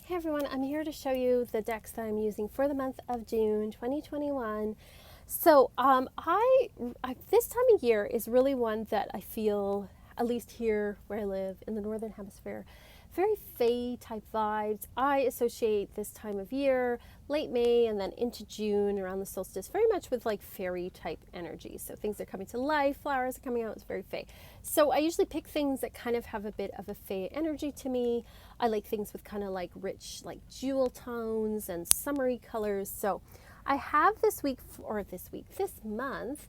Hey everyone, I'm here to show you the decks that I'm using for the month of June 2021. So I this time of year is really one that I feel, at least here where I live in the Northern Hemisphere, very Fae type vibes. I associate this time of year, late May and then into June around the solstice, very much with like fairy type energy. So things are coming to life, flowers are coming out, it's very Fae. So I usually pick things that kind of have a bit of a Fae energy to me. I like things with kind of like rich, like jewel tones and summery colors. So I have this month,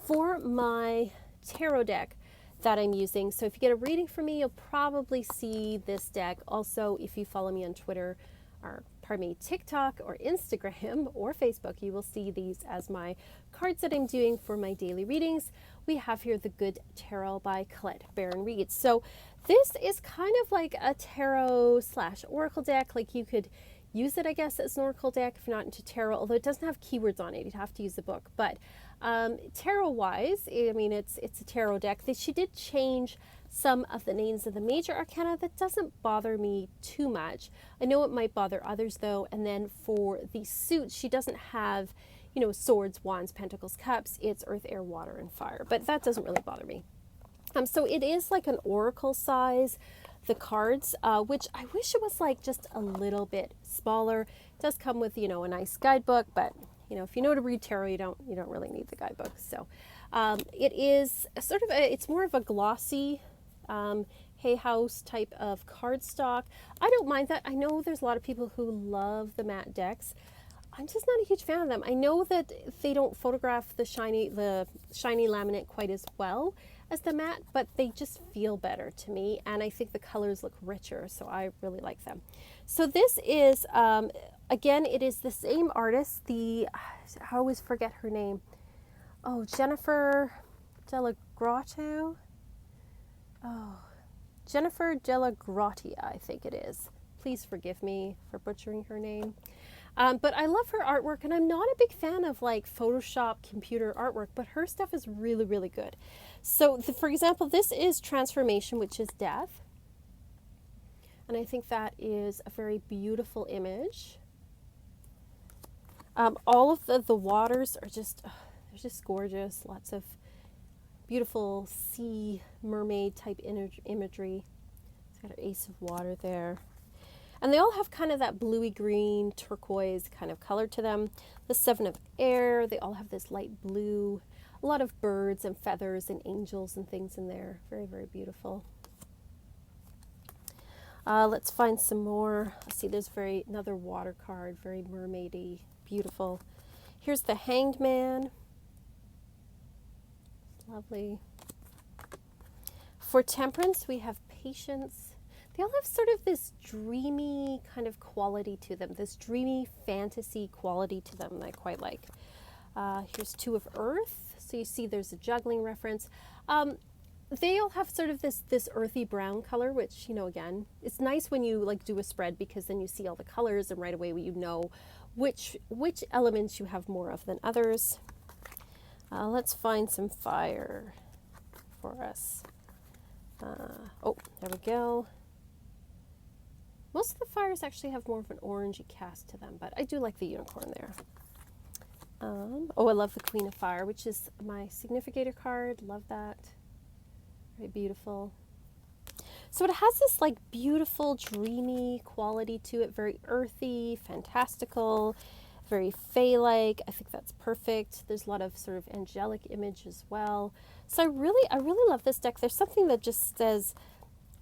for my tarot deck that I'm using. So if you get a reading from me, you'll probably see this deck. Also, if you follow me on Twitter, or pardon me, TikTok or Instagram or Facebook, you will see these as my cards that I'm doing for my daily readings. We have here the Good Tarot by Colette Baron-Reid. So this is kind of like a tarot slash oracle deck. Like you could use it, I guess, as an oracle deck if you're not into tarot, although it doesn't have keywords on it. You'd have to use the book. But tarot-wise, I mean, it's a tarot deck. She did change some of the names of the major arcana. That doesn't bother me too much. I know it might bother others, though. And then for the suits, she doesn't have, you know, swords, wands, pentacles, cups. It's earth, air, water, and fire. But that doesn't really bother me. So it is like an oracle size, the cards, which I wish it was like just a little bit smaller. It does come with, you know, a nice guidebook, but you know, if you know to read tarot, you don't really need the guidebook. So it is sort of it's more of a glossy Hay House type of cardstock. I don't mind that. I know there's a lot of people who love the matte decks. I'm just not a huge fan of them. I know that they don't photograph the shiny laminate quite as well as the matte, but they just feel better to me, and I think the colors look richer, so I really like them. So this is, again, it is the same artist, I always forget her name. Oh, Jennifer Delagrotto? Oh, Jennifer Delagrottia, I think it is. Please forgive me for butchering her name. But I love her artwork, and I'm not a big fan of like Photoshop computer artwork, but her stuff is really, really good. So for example, this is Transformation, which is death. And I think that is a very beautiful image. All of the waters are just, they're just gorgeous. Lots of beautiful sea mermaid type imagery. It's got an ace of water there. And they all have kind of that bluey green, turquoise kind of color to them. The Seven of Air, they all have this light blue. A lot of birds and feathers and angels and things in there. Very, very beautiful. Let's find some more. Let's see, there's another water card, very mermaidy, beautiful. Here's the Hanged Man. Lovely. For Temperance, we have Patience. They all have sort of this dreamy kind of quality to them, this dreamy fantasy quality to them that I quite like. Here's Two of Earth. So you see there's a juggling reference. They all have sort of this earthy brown color, which, you know, again, it's nice when you like do a spread because then you see all the colors and right away you know which elements you have more of than others. Let's find some fire for us. Oh, there we go. Most of the fires actually have more of an orangey cast to them, but I do like the unicorn there. Oh, I love the Queen of Fire, which is my significator card. Love that. Very beautiful. So it has this like beautiful, dreamy quality to it. Very earthy, fantastical, very Fae-like. I think that's perfect. There's a lot of sort of angelic image as well. So I really love this deck. There's something that just says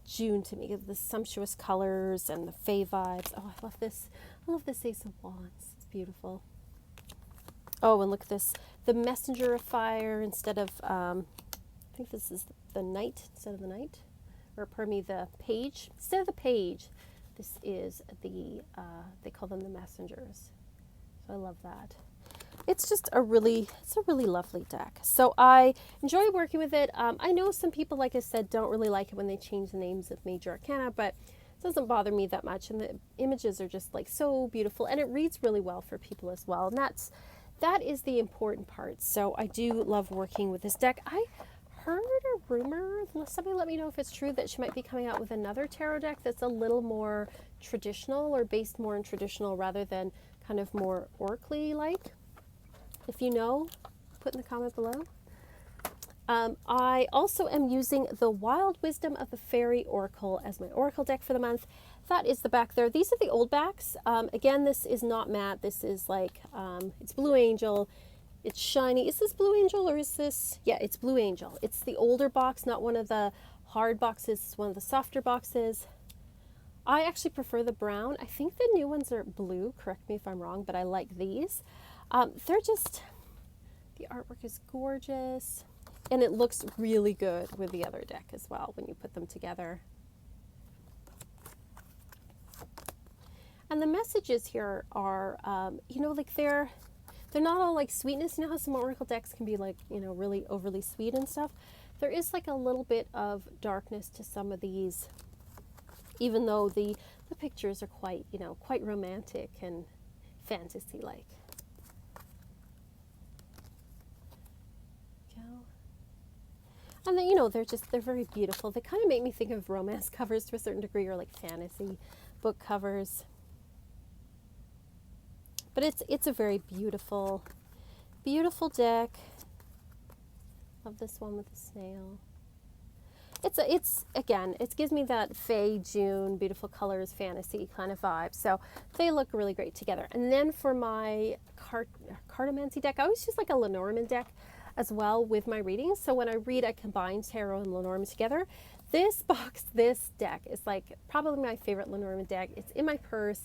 June to me, the sumptuous colors and the Fae vibes. Oh, I love this. I love this Ace of Wands. It's beautiful. Oh, and look at this. The Messenger of Fire instead of, I think this is the Knight instead of the Knight. Or, pardon me, the Page. Instead of the Page, this is the, they call them the Messengers. So I love that. It's just a really lovely deck. So I enjoy working with it. I know some people, like I said, don't really like it when they change the names of major arcana, but it doesn't bother me that much. And the images are just like so beautiful, and it reads really well for people as well. And that is the important part. So I do love working with this deck. I heard or rumor, somebody let me know if it's true, that she might be coming out with another tarot deck that's a little more traditional, or based more in traditional rather than kind of more oracle-y like. If you know, put in the comment below. I also am using the Wild Wisdom of the Fairy Oracle as my oracle deck for the month. That is the back there. These are the old backs. Again, this is not matte. This is like, it's Blue Angel. It's shiny. Is this Blue Angel or is this? Yeah, it's Blue Angel. It's the older box, not one of the hard boxes. It's one of the softer boxes. I actually prefer the brown. I think the new ones are blue. Correct me if I'm wrong, but I like these. They're just, the artwork is gorgeous. And it looks really good with the other deck as well when you put them together. And the messages here are, you know, like they're not all like sweetness. You know how some oracle decks can be like, you know, really overly sweet and stuff? There is like a little bit of darkness to some of these, even though the pictures are quite, you know, quite romantic and fantasy-like. And then, you know, they're very beautiful. They kind of make me think of romance covers to a certain degree, or like fantasy book covers. But it's a very beautiful, beautiful deck. Love this one with the snail. It's again, it gives me that Fae June, beautiful colors, fantasy kind of vibe. So they look really great together. And then for my cartomancy deck, I always use like a Lenormand deck as well with my readings. So when I read, I combine tarot and Lenormand together. This deck is like probably my favorite Lenormand deck. It's in my purse.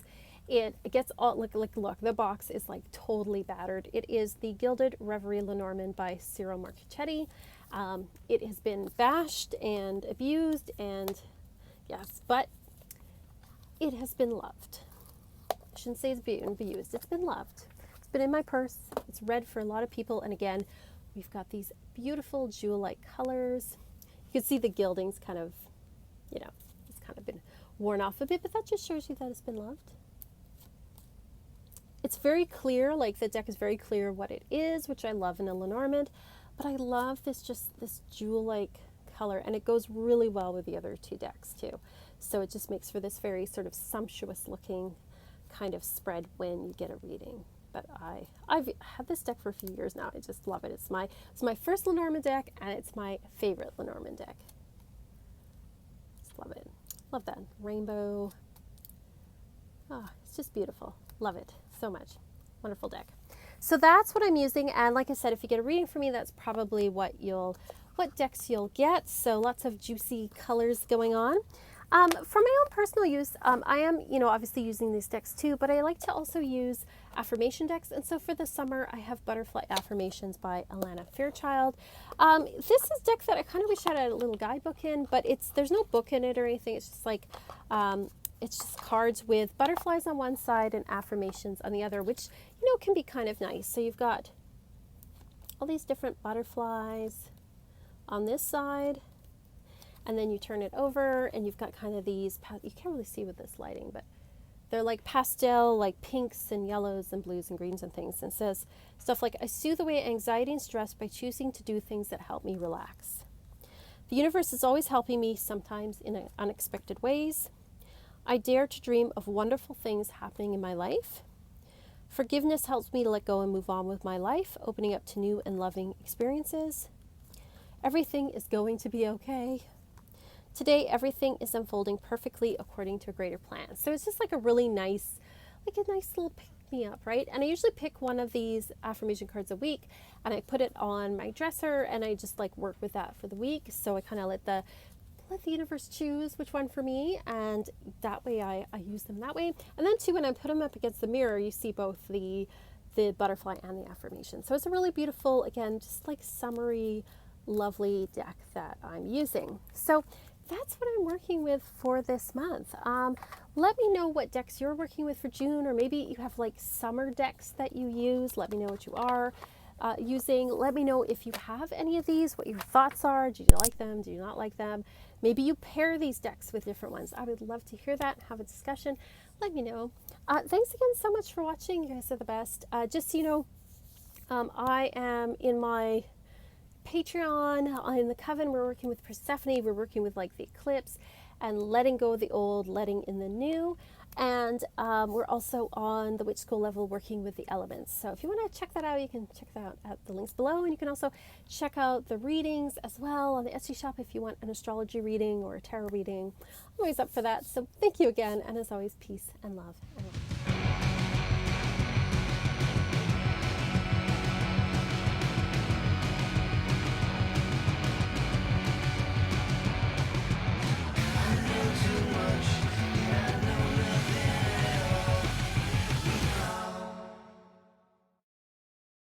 It gets all, look, the box is like totally battered. It is the Gilded Reverie Lenormand by Ciro Marchetti. It has been bashed and abused, and yes, but it has been loved. I shouldn't say it's been abused. It's been loved. It's been in my purse. It's read for a lot of people, and again, we've got these beautiful jewel-like colors. You can see the gilding's kind of, you know, it's kind of been worn off a bit, but that just shows you that it's been loved. It's very clear, like the deck is very clear what it is, which I love in a Lenormand, but I love this jewel-like color, and it goes really well with the other two decks too. So it just makes for this very sort of sumptuous looking kind of spread when you get a reading. But I've had this deck for a few years now. I just love it. It's my first Lenormand deck, and it's my favorite Lenormand deck. Just love it. Love that rainbow. Ah, it's just beautiful. Love it so much. Wonderful deck. So that's what I'm using, and like I said, if you get a reading from me, that's probably what decks you'll get. So lots of juicy colors going on. For my own personal use, I am, you know, obviously using these decks too, but I like to also use affirmation decks. And so for the summer, I have Butterfly Affirmations by Alana Fairchild. This is a deck that I kind of wish I had a little guidebook in, but there's no book in it or anything. It's just like, it's just cards with butterflies on one side and affirmations on the other, which, you know, can be kind of nice. So you've got all these different butterflies on this side, and then you turn it over and you've got kind of these, you can't really see with this lighting, but they're like pastel, like pinks and yellows and blues and greens and things. And it says stuff like, I soothe away anxiety and stress by choosing to do things that help me relax. The universe is always helping me, sometimes in unexpected ways. I dare to dream of wonderful things happening in my life. Forgiveness helps me to let go and move on with my life, opening up to new and loving experiences. Everything is going to be okay. Today, everything is unfolding perfectly according to a greater plan. So it's just like a really nice, little pick-me-up, right? And I usually pick one of these affirmation cards a week, and I put it on my dresser, and I just like work with that for the week. So I kind of let the universe choose which one for me, and that way I use them that way. And then too, when I put them up against the mirror, you see both the butterfly and the affirmation. So it's a really beautiful, again, just like summery, lovely deck that I'm using. So that's what I'm working with for this month. Let me know what decks you're working with for June, or maybe you have like summer decks that you use. Let me know what you are using. Let me know if you have any of these, what your thoughts are. Do you like them? Do you not like them? Maybe you pair these decks with different ones. I would love to hear that, have a discussion. Let me know. Thanks again so much for watching. You guys are the best. Just so you know, I am in my Patreon. In the Coven, we're working with Persephone. We're working with like the eclipse and letting go of the old, letting in the new. And we're also on the Witch School level working with the elements. So if you want to check that out, you can check that out at the links below. And you can also check out the readings as well on the Etsy shop if you want an astrology reading or a tarot reading. I'm always up for that. So thank you again. And as always, peace and love.